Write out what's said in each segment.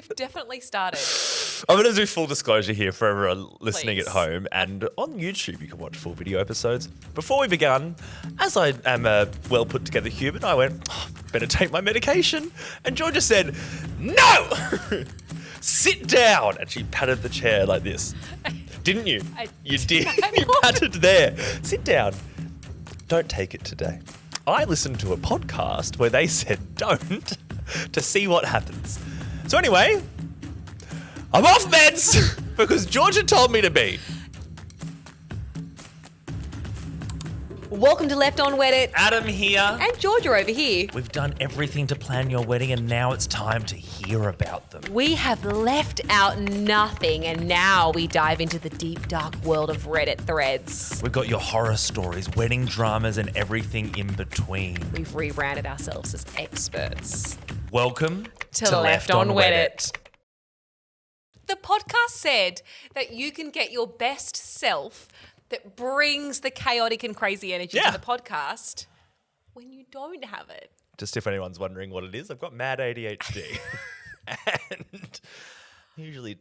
We've definitely started. I'm going to do full disclosure here for everyone listening Please. at home, and on YouTube you can watch full video episodes. Before we began, as I am a well put together human, I went, better take my medication. And Georgia said, no! Sit down! And she patted the chair like this. Didn't you? You did. You patted there. Sit down. Don't take it today. I listened to a podcast where they said don't to see what happens. So anyway, I'm off meds because Georgia told me to be. Welcome to Left On Weddit. Adam here. And Georgia over here. We've done everything to plan your wedding and now it's time to hear about them. We have left out nothing, and now we dive into the deep, dark world of Reddit threads. We've got your horror stories, wedding dramas, and everything in between. We've rebranded ourselves as experts. Welcome to Left On Weddit. The podcast said that you can get your best self that brings the chaotic and crazy energy to the podcast when you don't have it. Just if anyone's wondering what it is, I've got mad ADHD. And I usually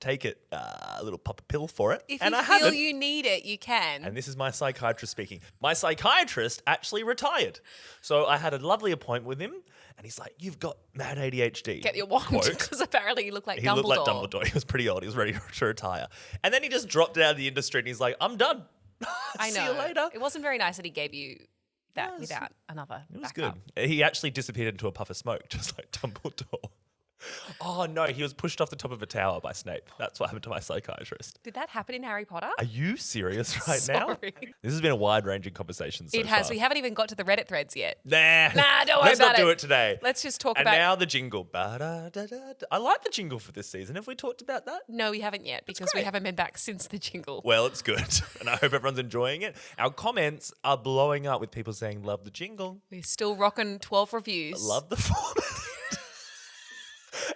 take it, a little pop a pill for it. If and you I feel haven't. you need it, you can. And this is my psychiatrist speaking. My psychiatrist actually retired. So I had a lovely appointment with him and he's like, you've got mad ADHD. Get your wand, because apparently you look like He Dumbledore. looked like Dumbledore. He was pretty old. He was ready to retire. And then he just dropped out of the industry and he's like, I'm done. I know. See you later. It wasn't very nice that he gave you that without another It was backup. good. He actually disappeared into a puff of smoke, just like Dumbledore. Oh, no, he was pushed off the top of a tower by Snape. That's what happened to my psychiatrist. Did that happen in Harry Potter? Are you serious right now? Sorry. This has been a wide-ranging conversation so It has. far. We haven't even got to the Reddit threads yet. Nah, don't worry Let's not about do it. it today. Let's just talk And about... now the jingle. Ba-da-da-da-da. I like the jingle for this season. Have we talked about that? No, we haven't yet because we great. haven't been back since the jingle. Well, it's good. And I hope everyone's enjoying it. Our comments are blowing up with people saying, love the jingle. We're still rocking 12 reviews. Love the format.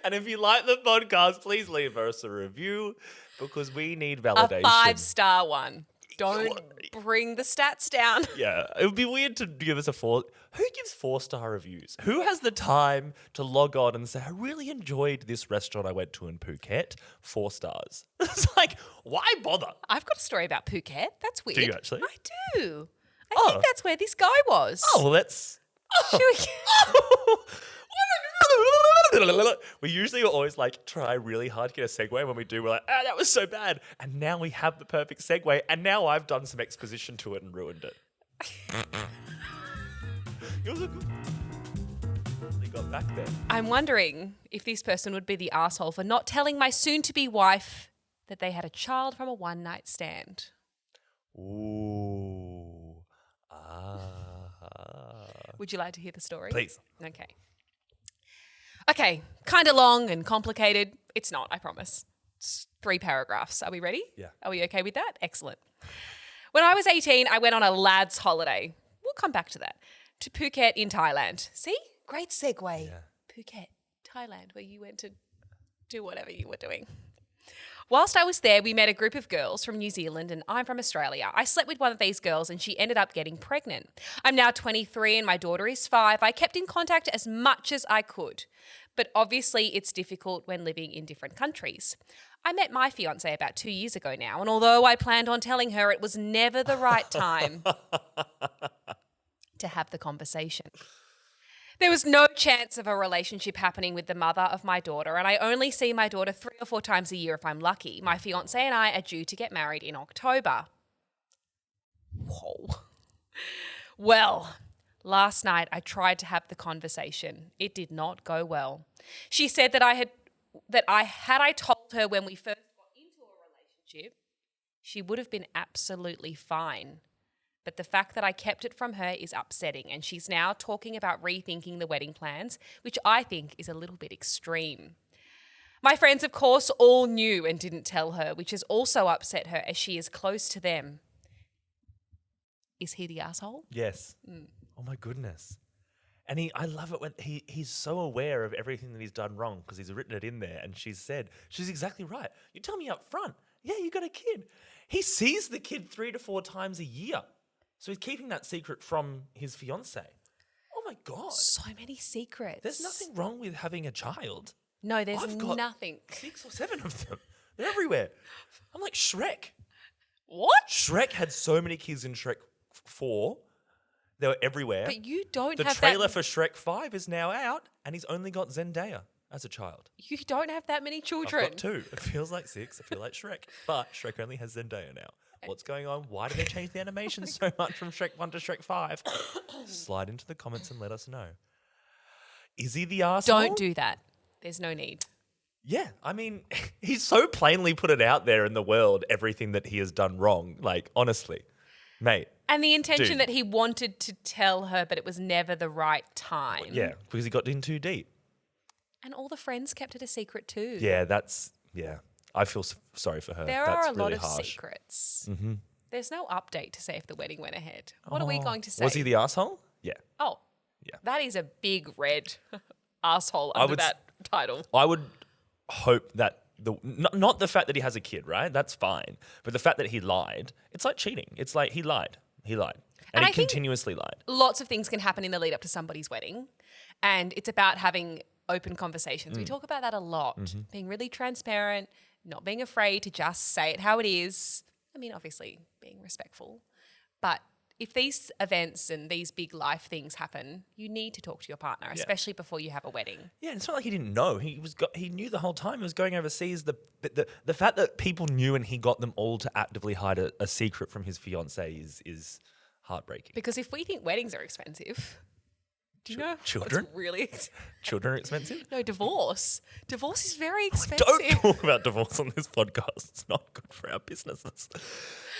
And if you like the podcast, please leave us a review because we need a validation. 5-star one. Don't bring the stats down. Yeah, it would be weird to give us a 4. Who gives 4-star reviews? Who has the time to log on and say, I really enjoyed this restaurant I went to in Phuket, 4 stars? It's like, why bother? I've got a story about Phuket. That's weird. Do you actually? I do. I think that's where this guy was. Oh, well, that's... Should we... We usually always like try really hard to get a segue. When we do, we're like, that was so bad. And now we have the perfect segue. And now I've done some exposition to it and ruined it. It was a good... You got back there. I'm wondering if this person would be the arsehole for not telling my soon-to-be wife that they had a child from a one-night stand. Ooh. Would you like to hear the story? Please. Okay, kind of long and complicated. It's not, I promise. It's 3 paragraphs. Are we ready? Yeah. Are we okay with that? Excellent. When I was 18, I went on a lad's holiday. We'll come back to that. To Phuket in Thailand. See? Great segue. Yeah. Phuket, Thailand, where you went to do whatever you were doing. Whilst I was there, we met a group of girls from New Zealand and I'm from Australia. I slept with one of these girls and she ended up getting pregnant. I'm now 23 and my daughter is 5. I kept in contact as much as I could. But obviously it's difficult when living in different countries. I met my fiancé about 2 years ago now, and although I planned on telling her, it was never the right time to have the conversation. There was no chance of a relationship happening with the mother of my daughter, and I only see my daughter 3 or 4 times a year if I'm lucky. My fiancé and I are due to get married in October. Whoa. Well, last night I tried to have the conversation. It did not go well. She said that I told her when we first got into a relationship, she would have been absolutely fine. But the fact that I kept it from her is upsetting, and she's now talking about rethinking the wedding plans, which I think is a little bit extreme. My friends, of course, all knew and didn't tell her, which has also upset her as she is close to them. Is he the asshole? Yes. Oh my goodness. And I love it when he's so aware of everything that he's done wrong because he's written it in there, and she's exactly right. You tell me up front. Yeah, you got a kid. He sees the kid 3 to 4 times a year. So he's keeping that secret from his fiancée. Oh my God. So many secrets. There's nothing wrong with having a child. No, there's I've got nothing. 6 or 7 of them. They're everywhere. I'm like Shrek. What? Shrek had so many kids in Shrek 4. They were everywhere. But you don't The have trailer that. for Shrek 5 is now out, and he's only got Zendaya as a child. You don't have that many I've children. got 2. It feels like 6. I feel like Shrek. But Shrek only has Zendaya now. What's going on? Why did they change the animation so much from Shrek 1 to Shrek 5? Slide into the comments and let us know. Is he the arsehole? Don't do that. There's no need. Yeah, I mean, he's so plainly put it out there in the world, everything that he has done wrong. Like, honestly, mate. And the intention Dude. that he wanted to tell her, but it was never the right time. Yeah, because he got in too deep. And all the friends kept it a secret too. Yeah, I feel sorry for her. There That's are a lot really of harsh. secrets. Mm-hmm. There's no update to say if the wedding went ahead. What are we going to say? Was he the asshole? Yeah. Oh, Yeah. That is a big red asshole I under would that title. I would hope that not the fact that he has a kid, right? That's fine. But the fact that he lied, it's like cheating. It's like he lied. He lied. And I he think continuously lied. Lots of things can happen in the lead up to somebody's wedding. And it's about having open conversations. We talk about that a lot. Being really transparent, not being afraid to just say it how it is. I mean, obviously being respectful. But if these events and these big life things happen, you need to talk to your partner, especially before you have a wedding. Yeah, it's not like he didn't know. He knew the whole time he was going overseas. The fact that people knew and he got them all to actively hide a secret from his fiancée is heartbreaking. Because if we think weddings are expensive, do you know children? what's really Children are expensive? No, divorce. Divorce is very expensive. Don't talk about divorce on this podcast. It's not good for our businesses.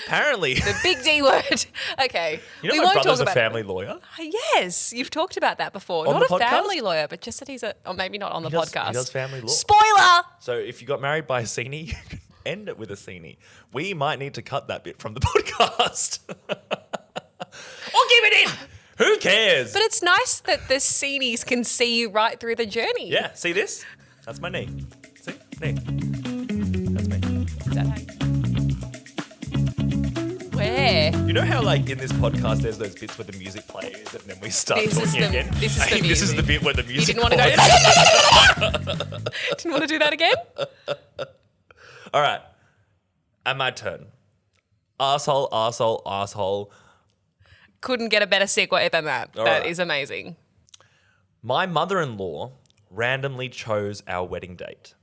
Apparently. The big D word. Okay. You know we my won't brother's talk a about family lawyer? Yes, you've talked about that before. On Not the a podcast? family lawyer, but just that he's or maybe not on the podcast. He does family law. Spoiler! So if you got married by a senie, you can end it with a senie. We might need to cut that bit from the podcast. Or keep it in. Who cares? But it's nice that the senies can see you right through the journey. Yeah, see this? That's my knee. See? Knee. That's me. Is that how Where? You know how, like, in this podcast, there's those bits where the music plays and then we start This is talking the- again? this is I the think this is the music. bit where the You music didn't want to go plays. Didn't want to do that again? All right. And my turn. Arsehole, arsehole, arsehole. Couldn't get a better segue than that. All That right. is amazing. My mother-in-law randomly chose our wedding date.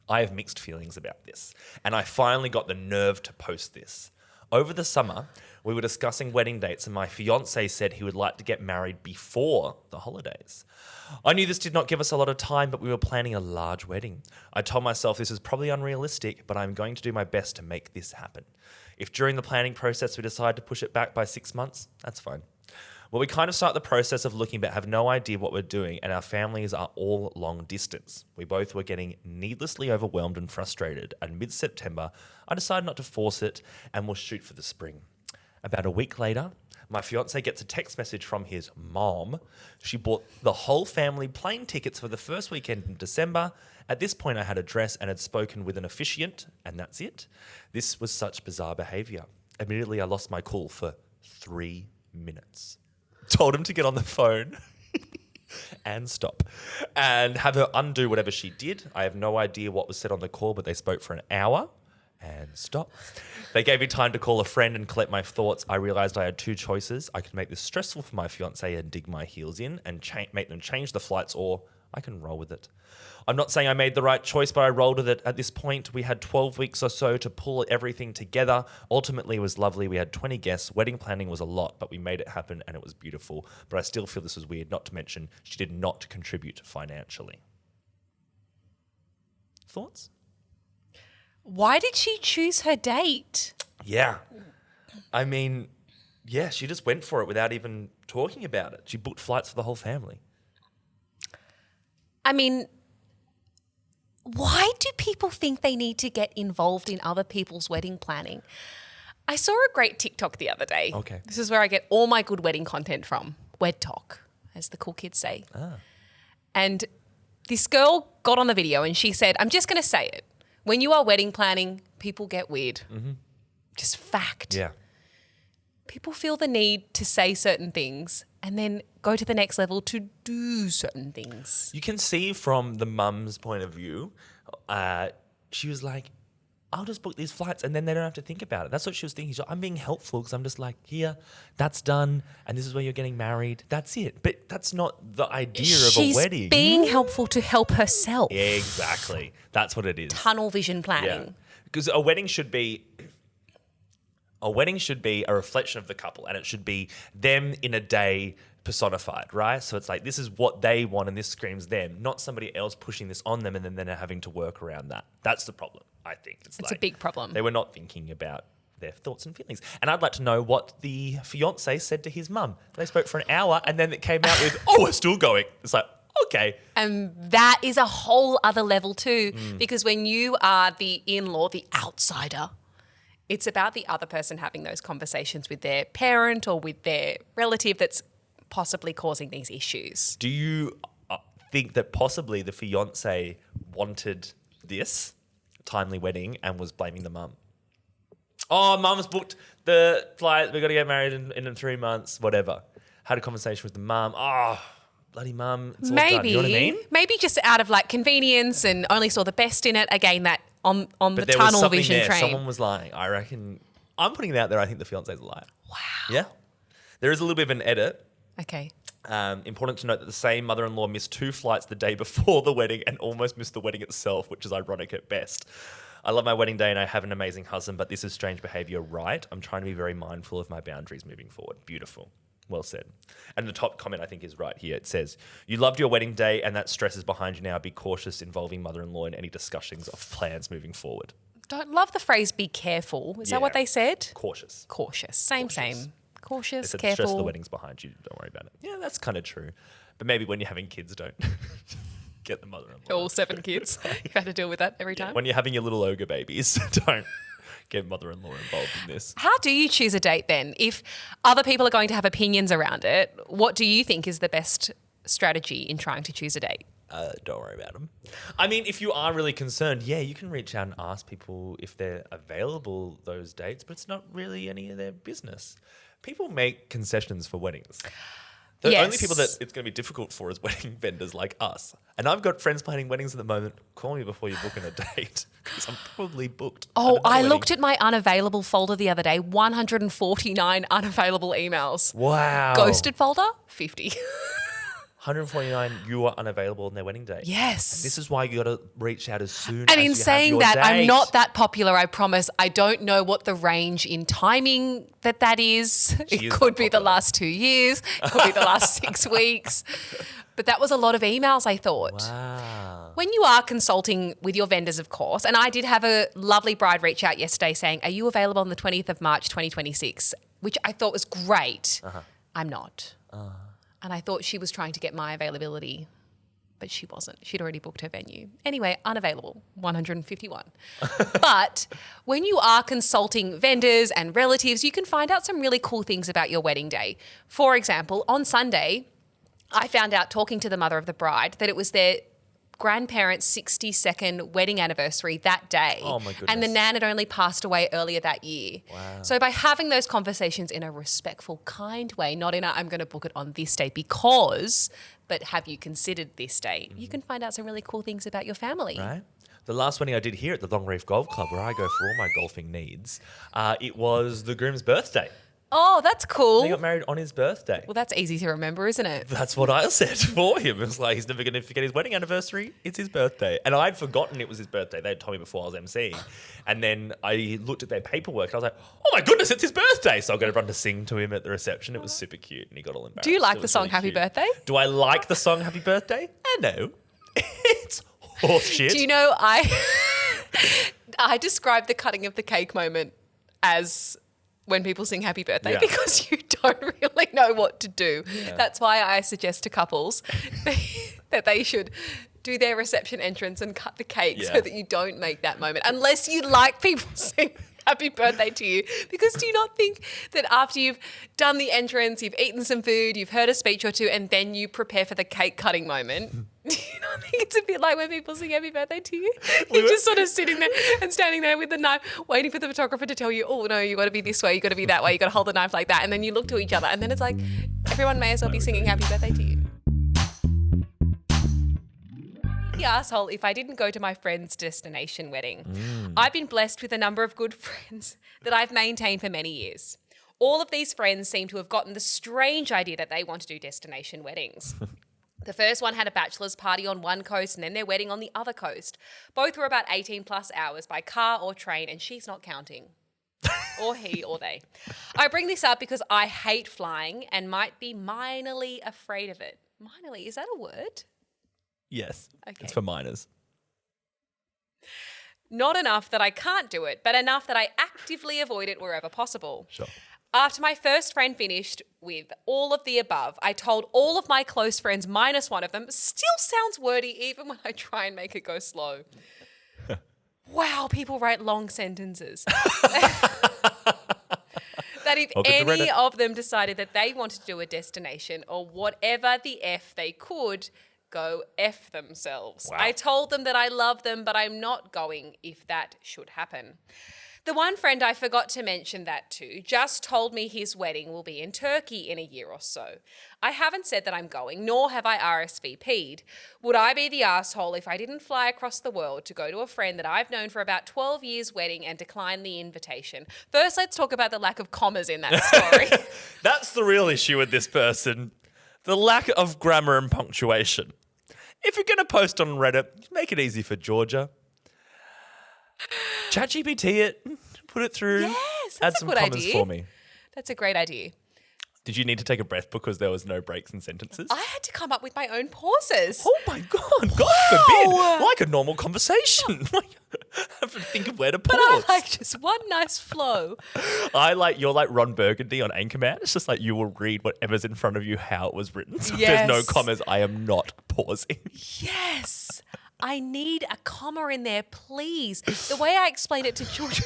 I have mixed feelings about this, and I finally got the nerve to post this. Over the summer, we were discussing wedding dates, and my fiancé said he would like to get married before the holidays. I knew this did not give us a lot of time, but we were planning a large wedding. I told myself this is probably unrealistic, but I'm going to do my best to make this happen. If during the planning process we decide to push it back by 6 months, that's fine. Well, we kind of start the process of looking but have no idea what we're doing, and our families are all long distance. We both were getting needlessly overwhelmed and frustrated, and mid-September, I decided not to force it and we'll shoot for the spring. About a week later, my fiancé gets a text message from his mom. She bought the whole family plane tickets for the first weekend in December. At this point, I had a dress and had spoken with an officiant, and that's it. This was such bizarre behaviour. Immediately, I lost my cool for 3 minutes. Told him to get on the phone and stop and have her undo whatever she did. I have no idea what was said on the call, but they spoke for an hour and stop. They gave me time to call a friend and collect my thoughts. I realised I had 2 choices. I could make this stressful for my fiancé and dig my heels in and make them change the flights, or I can roll with it. I'm not saying I made the right choice, but I rolled with it. At this point, we had 12 weeks or so to pull everything together. Ultimately, it was lovely. We had 20 guests. Wedding planning was a lot, but we made it happen and it was beautiful. But I still feel this was weird, not to mention she did not contribute financially. Thoughts? Why did she choose her date? Yeah. I mean, yeah, she just went for it without even talking about it. She booked flights for the whole family. I mean, why do people think they need to get involved in other people's wedding planning? I saw a great TikTok the other day. Okay. This is where I get all my good wedding content from. Wed talk, as the cool kids say. And this girl got on the video and she said, I'm just going to say it. When you are wedding planning, people get weird. Just fact. Yeah. People feel the need to say certain things and then go to the next level to do certain things. You can see from the mum's point of view, she was like, I'll just book these flights and then they don't have to think about it. That's what she was thinking. She's like, I'm being helpful because I'm just like, here, that's done, and this is where you're getting married. That's it. But that's not the idea of a wedding. She's being helpful to help herself. Yeah, exactly. That's what it is. Tunnel vision planning. Because a wedding should be a reflection of the couple, and it should be them in a day personified, right? So it's like, this is what they want and this screams them, not somebody else pushing this on them and then they're having to work around that. That's the problem, I think. It's a big problem. They were not thinking about their thoughts and feelings. And I'd like to know what the fiance said to his mum. They spoke for an hour and then it came out with, oh, we're still going. It's like, okay. And that is a whole other level too, because when you are the in-law, the outsider, it's about the other person having those conversations with their parent or with their relative that's possibly causing these issues. Do you think that possibly the fiance wanted this timely wedding and was blaming the mum? Oh, mum's booked the flight. We've got to get married in 3 months, whatever. Had a conversation with the mum. Oh, bloody mum. It's all done. You know what I mean? Maybe just out of like convenience and only saw the best in it. Again, that on But the there was tunnel something vision there. train. Someone was lying. I reckon. I'm putting it out there. I think the fiance's a liar. Wow. Yeah. There is a little bit of an edit. Okay. Important to note that the same mother-in-law missed 2 flights the day before the wedding and almost missed the wedding itself, which is ironic at best. I love my wedding day and I have an amazing husband, but this is strange behaviour, right? I'm trying to be very mindful of my boundaries moving forward. Beautiful. Well said. And the top comment I think is right here. It says, you loved your wedding day and that stress is behind you now. Be cautious involving mother-in-law in any discussions of plans moving forward. Don't love the phrase be careful. Is that what they said? Cautious. Cautious. Same. Cautious, They said careful. stress the wedding's behind you. Don't worry about it. Yeah, that's kind of true. But maybe when you're having kids, don't get the mother-in-law. All 7 kids. You've had to deal with that every time. When you're having your little ogre babies, don't get mother-in-law involved in this. How do you choose a date then? If other people are going to have opinions around it, what do you think is the best strategy in trying to choose a date? Don't worry about them. I mean, if you are really concerned, yeah, you can reach out and ask people if they're available those dates, but it's not really any of their business. People make concessions for weddings. The only people that it's going to be difficult for is wedding vendors like us. And I've got friends planning weddings at the moment. Call me before you book in a date because I'm probably booked. Oh, I looked at my unavailable folder the other day. 149 unavailable emails. Wow. Ghosted folder, 50. 149, you are unavailable on their wedding day. Yes. And this is why you got to reach out as soon as And in you saying have your that, date. I'm not that popular, I promise. I don't know what the range in timing that is. It is could not be the popular. last 2 years. It could be the last 6 weeks. But that was a lot of emails, I thought. Wow. When you are consulting with your vendors, of course, and I did have a lovely bride reach out yesterday saying, are you available on the 20th of March, 2026? Which I thought was great. I'm not. And I thought she was trying to get my availability, but she wasn't. She'd already booked her venue. Anyway, unavailable, 151. But when you are consulting vendors and relatives, you can find out some really cool things about your wedding day. For example, on Sunday, I found out talking to the mother of the bride that it was their grandparents' 62nd wedding anniversary that day. Oh my goodness. And the nan had only passed away earlier that year. Wow. So by having those conversations in a respectful, kind way, not in a I'm going to book it on this day because, but have you considered this date? You can find out some really cool things about your family. Right. The last wedding I did here at the Long Reef Golf Club, where I go for all my golfing needs, it was the groom's birthday. Oh, that's cool. He got married on his birthday. Well, that's easy to remember, isn't it? That's what I said for him. It was like, he's never going to forget his wedding anniversary. It's his birthday. And I'd forgotten it was his birthday. They had told me before I was emceeing. And then I looked at their paperwork and I was like, oh my goodness, it's his birthday. So I got everyone to sing to him at the reception. It was super cute and he got all embarrassed. Do you like It the was song really Happy cute. Birthday? Do I like the song Happy Birthday? No. It's horse shit. Do you know, I describe the cutting of the cake moment as when people sing happy birthday because you don't really know what to do. Yeah. That's why I suggest to couples that they should do their reception entrance and cut the cake so that you don't make that moment. Unless you like people sing happy birthday to you. Because do you not think that after you've done the entrance, you've eaten some food, you've heard a speech or two, and then you prepare for the cake cutting moment, Do you not think it's a bit like when people sing happy birthday to you? You're just sort of sitting there and standing there with the knife, waiting for the photographer to tell you, oh, no, you got to be this way, you got to be that way, you got to hold the knife like that. And then you look to each other and then it's like, everyone may as well be singing happy birthday to you. The asshole if I didn't go to my friend's destination wedding. I've been blessed with a number of good friends that I've maintained for many years. All of these friends seem to have gotten the strange idea that they want to do destination weddings. The first one had a bachelor's party on one coast and then their wedding on the other coast. Both were about 18 plus hours by car or train, and she's not counting. Or he or they. I bring this up because I hate flying and might be minorly afraid of it. Minorly, is that a word? Yes. Okay. It's for minors. Not enough that I can't do it, but enough that I actively avoid it wherever possible. Sure. After my first friend finished with all of the above, I told all of my close friends minus one of them, still sounds wordy even when I try and make it go slow. Wow, people write long sentences. That if any of them decided that they wanted to do a destination or whatever the F they could, go F themselves. Wow. I told them that I love them, but I'm not going if that should happen. The one friend I forgot to mention that to just told me his wedding will be in Turkey in a year or so. I haven't said that I'm going, nor have I RSVP'd. Would I be the asshole if I didn't fly across the world to go to a friend that I've known for about 12 years' wedding and decline the invitation? First, let's talk about the lack of commas in that story. That's the real issue with this person. The lack of grammar and punctuation. If you're going to post on Reddit, make it easy for Georgia. ChatGPT it, put it through. Yes, add that's a some good commas idea. for me. That's a great idea. Did you need to take a breath because there was no breaks in sentences? I had to come up with my own pauses. Oh my God, God forbid. Like a normal conversation. I have to think of where to pause. But I like just one nice flow. You're like Ron Burgundy on Anchorman. It's just like you will read whatever's in front of you, how it was written. So if there's no commas, I am not pausing. Yes. I need a comma in there, please. The way I explain it to children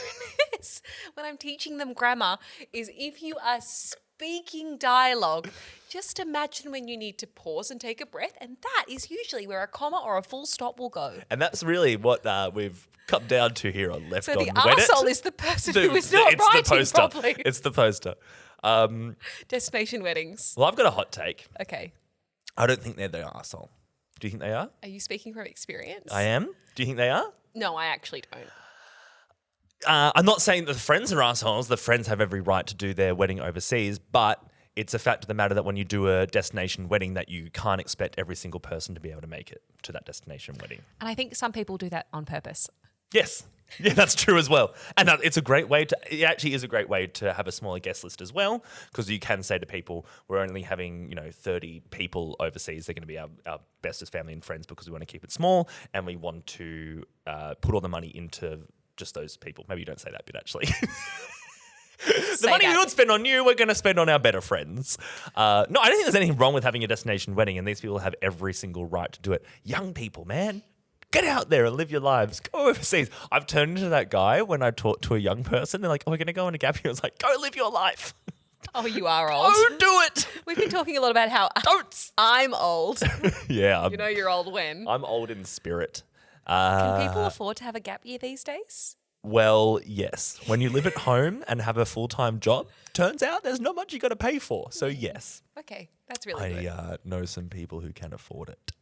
is when I'm teaching them grammar is if you are speaking dialogue, just imagine when you need to pause and take a breath, and that is usually where a comma or a full stop will go. And that's really what we've come down to here on Left So on the Reddit. arsehole is the person who is not writing properly. It's the poster. Destination weddings. Well, I've got a hot take. Okay. I don't think they're the arsehole. Do you think they are? Are you speaking from experience? I am. Do you think they are? No, I actually don't. I'm not saying that the friends are assholes. The friends have every right to do their wedding overseas, but it's a fact of the matter that when you do a destination wedding that you can't expect every single person to be able to make it to that destination wedding. And I think some people do that on purpose. Yes. Yeah, that's true as well. And it actually is a great way to have a smaller guest list as well, because you can say to people, we're only having, 30 people overseas. They're going to be our bestest family and friends because we want to keep it small and we want to put all the money into just those people. Maybe you don't say that bit actually. The money we would spend on you, we're going to spend on our better friends. No, I don't think there's anything wrong with having a destination wedding, and these people have every single right to do it. Young people, man. Get out there and live your lives. Go overseas. I've turned into that guy when I talk to a young person. They're like, oh, we're going to go on a gap year. I was like, go live your life. Oh, you are old. Go do it. We've been talking a lot about how I'm old. Yeah. You're old when? I'm old in spirit. Can people afford to have a gap year these days? Well, yes. When you live at home and have a full-time job, turns out there's not much you got to pay for. So, yes. Okay, that's really good. I know some people who can afford it.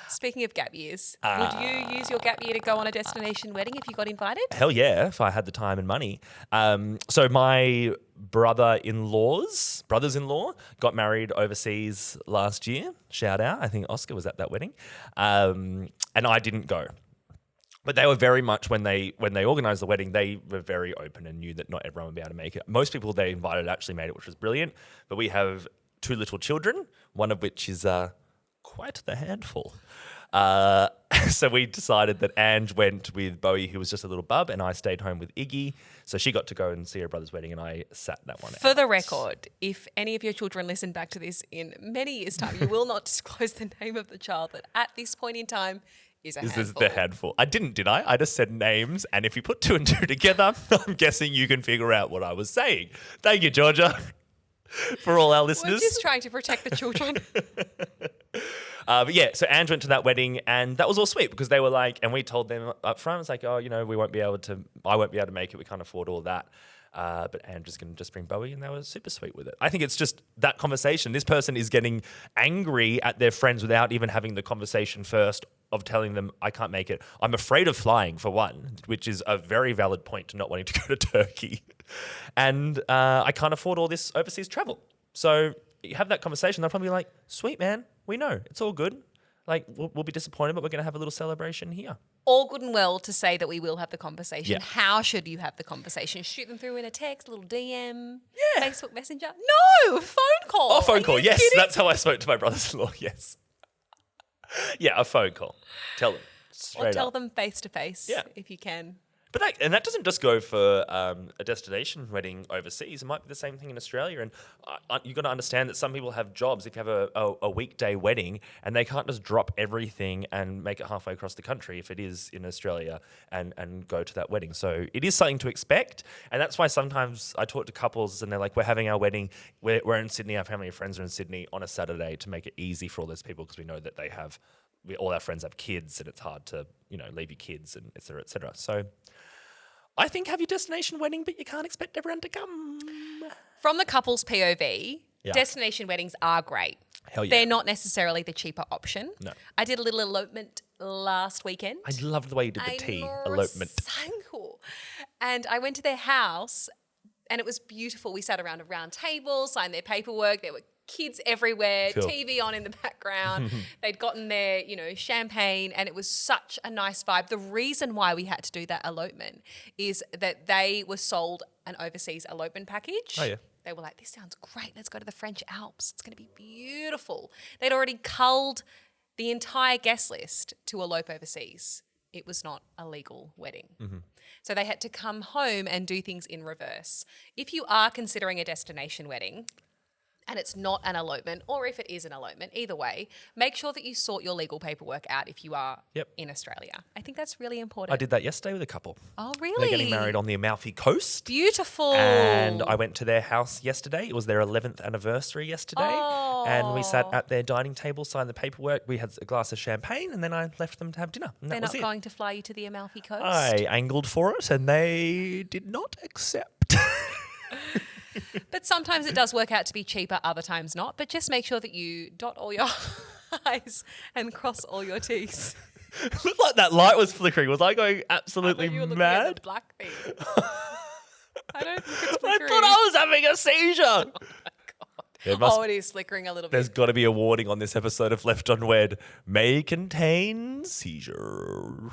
Speaking of gap years, would you use your gap year to go on a destination wedding if you got invited? Hell yeah, if I had the time and money. So my brothers-in-law got married overseas last year. Shout out. I think Oscar was at that wedding. And I didn't go. But they were very much, when they organised the wedding, they were very open and knew that not everyone would be able to make it. Most people they invited actually made it, which was brilliant. But we have 2 little children, one of which is quite the handful. So we decided that Ange went with Bowie, who was just a little bub, and I stayed home with Iggy. So she got to go and see her brother's wedding, and I sat that one out. For the record, if any of your children listen back to this in many years' time, you will not disclose the name of the child that at this point in time is a handful. This is the handful. I didn't, did I? I just said names, and if you put 2 and 2 together, I'm guessing you can figure out what I was saying. Thank you, Georgia, for all our listeners. We're just trying to protect the children. But yeah, so Ange went to that wedding and that was all sweet because they were like, and we told them up front, it's like, oh, I won't be able to make it. We can't afford all that. But Andrew's going to just bring Bowie, and they were super sweet with it. I think it's just that conversation. This person is getting angry at their friends without even having the conversation first of telling them, I can't make it. I'm afraid of flying, for one, which is a very valid point to not wanting to go to Turkey. And I can't afford all this overseas travel. So you have that conversation, they'll probably be like, sweet, man, we know. It's all good. Like, we'll be disappointed, but we're going to have a little celebration here. All good and well to say that we will have the conversation. Yeah. How should you have the conversation? Shoot them through in a text, a little DM, Yeah. Facebook Messenger? No, phone call. Oh, phone call. Yes, kidding? that's how I spoke to my brothers-in-law. Yes. Yeah, a phone call. Tell them straight Or tell up. them face to face Yeah. if you can. But that doesn't just go for a destination wedding overseas. It might be the same thing in Australia. And you've got to understand that some people have jobs. If you have a weekday wedding, and they can't just drop everything and make it halfway across the country if it is in Australia and go to that wedding. So it is something to expect. And that's why sometimes I talk to couples and they're like, we're having our wedding. We're in Sydney. Our family and friends are in Sydney on a Saturday to make it easy for all those people because we know that all our friends have kids and it's hard to, leave your kids and et cetera, et cetera. So I think have your destination wedding, but you can't expect everyone to come. From the couple's POV, Yeah. destination weddings are great. Hell yeah. They're not necessarily the cheaper option. No. I did a little elopement last weekend. I loved the way you did the tea elopement. So cool. And I went to their house and it was beautiful. We sat around a round table, signed their paperwork. There were kids everywhere, Cool. TV on in the background. They'd gotten their, champagne, and it was such a nice vibe. The reason why we had to do that elopement is that they were sold an overseas elopement package. Oh, yeah. They were like, this sounds great. Let's go to the French Alps. It's going to be beautiful. They'd already culled the entire guest list to elope overseas. It was not a legal wedding. Mm-hmm. So they had to come home and do things in reverse. If you are considering a destination wedding, and it's not an elopement, or if it is an elopement, either way, make sure that you sort your legal paperwork out if you are in Australia. I think that's really important. I did that yesterday with a couple. Oh, really? They're getting married on the Amalfi Coast. Beautiful. And I went to their house yesterday. It was their 11th anniversary yesterday. Oh. And we sat at their dining table, signed the paperwork. We had a glass of champagne, and then I left them to have dinner. And They're that was not it. going to fly you to the Amalfi Coast? I angled for it, and they did not accept. But sometimes it does work out to be cheaper, other times not. But just make sure that you dot all your I's and cross all your T's. It looked like that light was flickering. Was I going I absolutely thought you were looking at the mad? black thing. I don't think it's I flickering. thought I was having a seizure. There must- Oh, it is flickering a little There's bit. got to be a warning on this episode of Left Unwed. May contain seizure.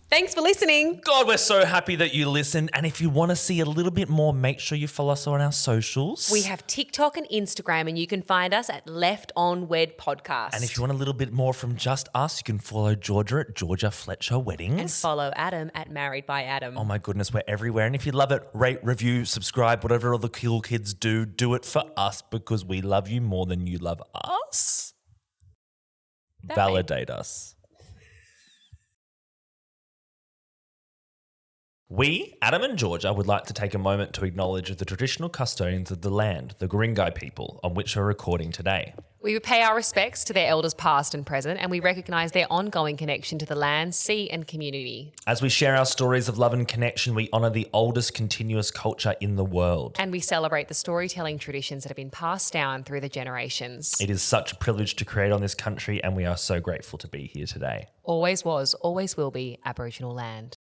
Thanks for listening. God, we're so happy that you listen. And if you want to see a little bit more, make sure you follow us on our socials. We have TikTok and Instagram, and you can find us at Left on Wed Podcast. And if you want a little bit more from just us, you can follow Georgia at Georgia Fletcher Weddings. And follow Adam at Married by Adam. Oh my goodness, we're everywhere. And if you love it, rate, review, subscribe, whatever all the cool kids do it for us because we love you more than you love us. That Validate us. We, Adam and Georgia, would like to take a moment to acknowledge the traditional custodians of the land, the Guringai people, on which we're recording today. We pay our respects to their elders past and present, and we recognise their ongoing connection to the land, sea and community. As we share our stories of love and connection, we honour the oldest continuous culture in the world. And we celebrate the storytelling traditions that have been passed down through the generations. It is such a privilege to create on this country, and we are so grateful to be here today. Always was, always will be Aboriginal land.